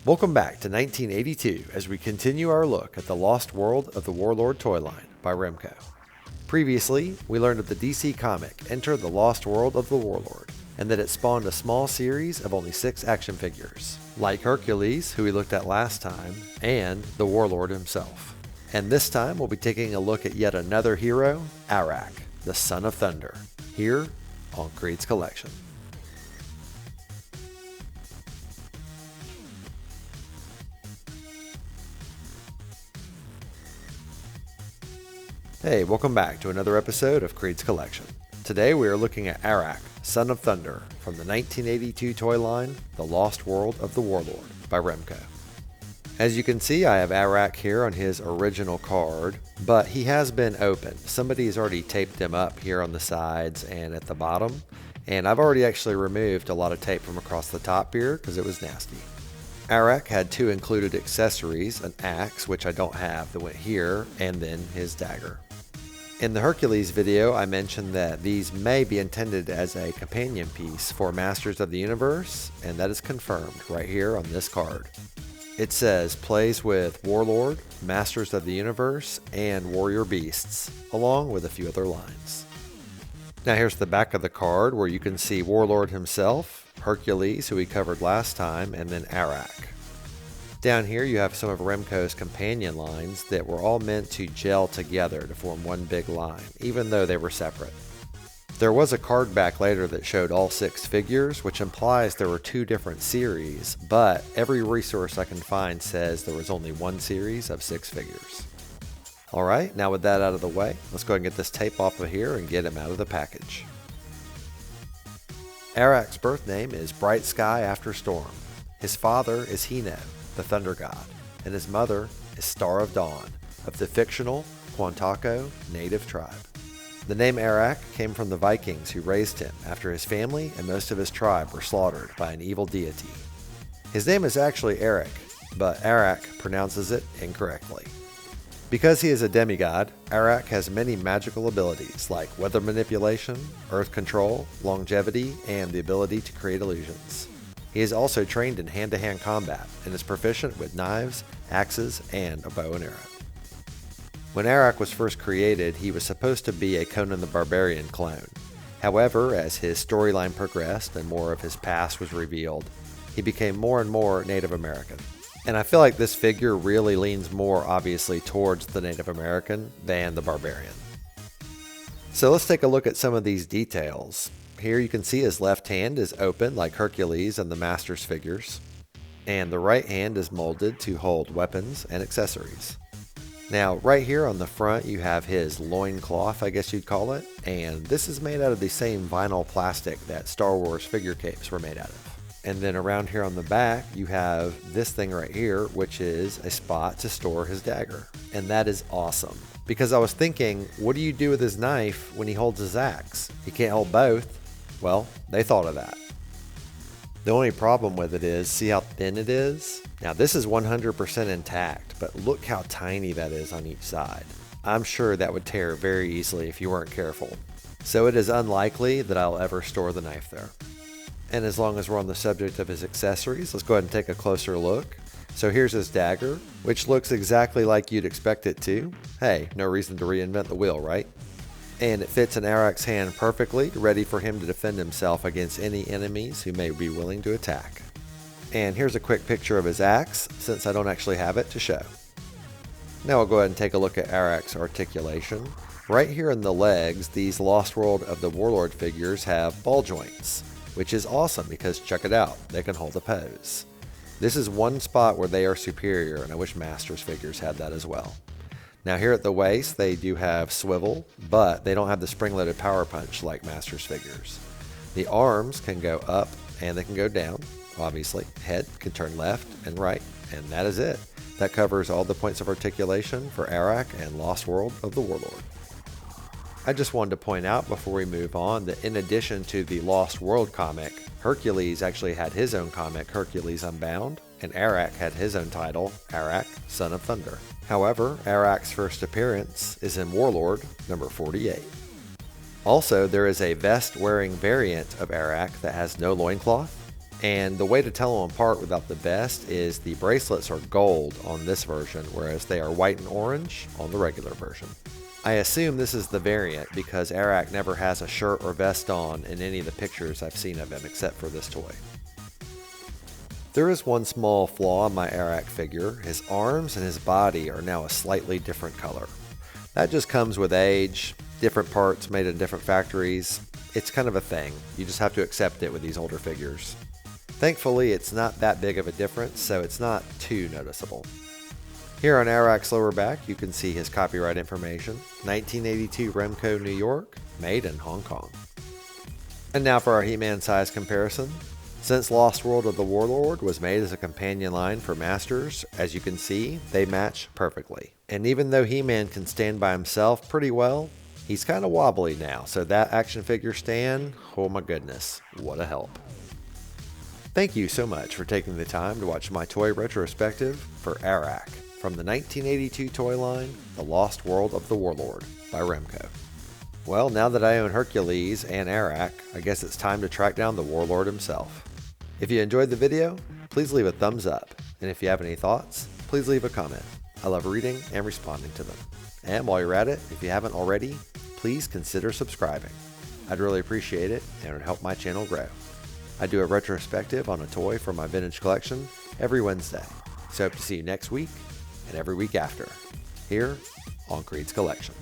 Welcome back to 1982 as we continue our look at the Lost World of the Warlord toy line by Remco. Previously, we learned that the DC comic entered the Lost World of the Warlord, and that it spawned a small series of only 6 action figures, like Hercules, who we looked at last time, and the Warlord himself. And this time we'll be taking a look at yet another hero, Arak, the Son of Thunder, here on KREED'S Collection. Hey, welcome back to another episode of KREED'S Collection. Today we are looking at Arak, Son of Thunder, from the 1982 toy line, The Lost World of the Warlord by Remco. As you can see, I have Arak here on his original card, but he has been opened. Somebody's already taped him up here on the sides and at the bottom, and I've already actually removed a lot of tape from across the top here because it was nasty. Arak had 2 included accessories, an axe, which I don't have, that went here, and then his dagger. In the Hercules video, I mentioned that these may be intended as a companion piece for Masters of the Universe, and that is confirmed right here on this card. It says plays with Warlord, Masters of the Universe, and Warrior Beasts, along with a few other lines. Now here's the back of the card where you can see Warlord himself, Hercules, who we covered last time, and then Arak. Down here you have some of Remco's companion lines that were all meant to gel together to form one big line, even though they were separate. There was a card back later that showed all 6 figures, which implies there were 2 different series, but every resource I can find says there was only one series of 6 figures. Alright, now with that out of the way, let's go ahead and get this tape off of here and get him out of the package. Arak's birth name is Bright Sky After Storm. His father is Hino, the Thunder God, and his mother is Star of Dawn, of the fictional Quantaco native tribe. The name Arak came from the Vikings who raised him after his family and most of his tribe were slaughtered by an evil deity. His name is actually Arak, but Arak pronounces it incorrectly. Because he is a demigod, Arak has many magical abilities like weather manipulation, earth control, longevity, and the ability to create illusions. He is also trained in hand-to-hand combat and is proficient with knives, axes, and a bow and arrow. When Arak was first created, he was supposed to be a Conan the Barbarian clone. However, as his storyline progressed and more of his past was revealed, he became more and more Native American. And I feel like this figure really leans more obviously towards the Native American than the Barbarian. So let's take a look at some of these details. Here you can see his left hand is open like Hercules and the Masters figures, and the right hand is molded to hold weapons and accessories. Now right here on the front you have his loincloth, I guess you'd call it, and this is made out of the same vinyl plastic that Star Wars figure capes were made out of. And then around here on the back you have this thing right here, which is a spot to store his dagger. And that is awesome, because I was thinking, what do you do with his knife when he holds his axe? He can't hold both. Well, they thought of that. The only problem with it is, see how thin it is? Now this is 100% intact, but look how tiny that is on each side. I'm sure that would tear very easily if you weren't careful. So it is unlikely that I'll ever store the knife there. And as long as we're on the subject of his accessories, let's go ahead and take a closer look. So here's his dagger, which looks exactly like you'd expect it to. Hey, no reason to reinvent the wheel, right? And it fits in Arak's hand perfectly, ready for him to defend himself against any enemies who may be willing to attack. And here's a quick picture of his axe, since I don't actually have it to show. Now we'll go ahead and take a look at Arak's articulation. Right here in the legs, these Lost World of the Warlord figures have ball joints, which is awesome because check it out, they can hold a pose. This is one spot where they are superior, and I wish Masters figures had that as well. Now here at the waist, they do have swivel, but they don't have the spring-loaded power punch like Masters figures. The arms can go up and they can go down, obviously. Head can turn left and right, and that is it. That covers all the points of articulation for Arak and Lost World of the Warlord. I just wanted to point out before we move on that in addition to the Lost World comic, Hercules actually had his own comic, Hercules Unbound, and Arak had his own title, Arak, Son of Thunder. However, Arak's first appearance is in Warlord number 48. Also, there is a vest-wearing variant of Arak that has no loincloth, And the way to tell them apart without the vest is the bracelets are gold on this version, whereas they are white and orange on the regular version. I assume this is the variant because Arak never has a shirt or vest on in any of the pictures I've seen of him except for this toy. There is one small flaw in my Arak figure. His arms and his body are now a slightly different color. That just comes with age, different parts made in different factories. It's kind of a thing. You just have to accept it with these older figures. Thankfully, it's not that big of a difference, so it's not too noticeable. Here on Arak's lower back, you can see his copyright information, 1982 Remco, New York, made in Hong Kong. And now for our He-Man size comparison. Since Lost World of the Warlord was made as a companion line for Masters, as you can see, they match perfectly. And even though He-Man can stand by himself pretty well, he's kind of wobbly now, so that action figure stand, oh my goodness, what a help. Thank you so much for taking the time to watch my toy retrospective for Arak from the 1982 toy line, The Lost World of the Warlord by Remco. Well, now that I own Hercules and Arak, I guess it's time to track down the Warlord himself. If you enjoyed the video, please leave a thumbs up, and if you have any thoughts, please leave a comment. I love reading and responding to them. And while you're at it, if you haven't already, please consider subscribing. I'd really appreciate it, and it would help my channel grow. I do a retrospective on a toy from my vintage collection every Wednesday, so I hope to see you next week and every week after, here on KREED'S Collection.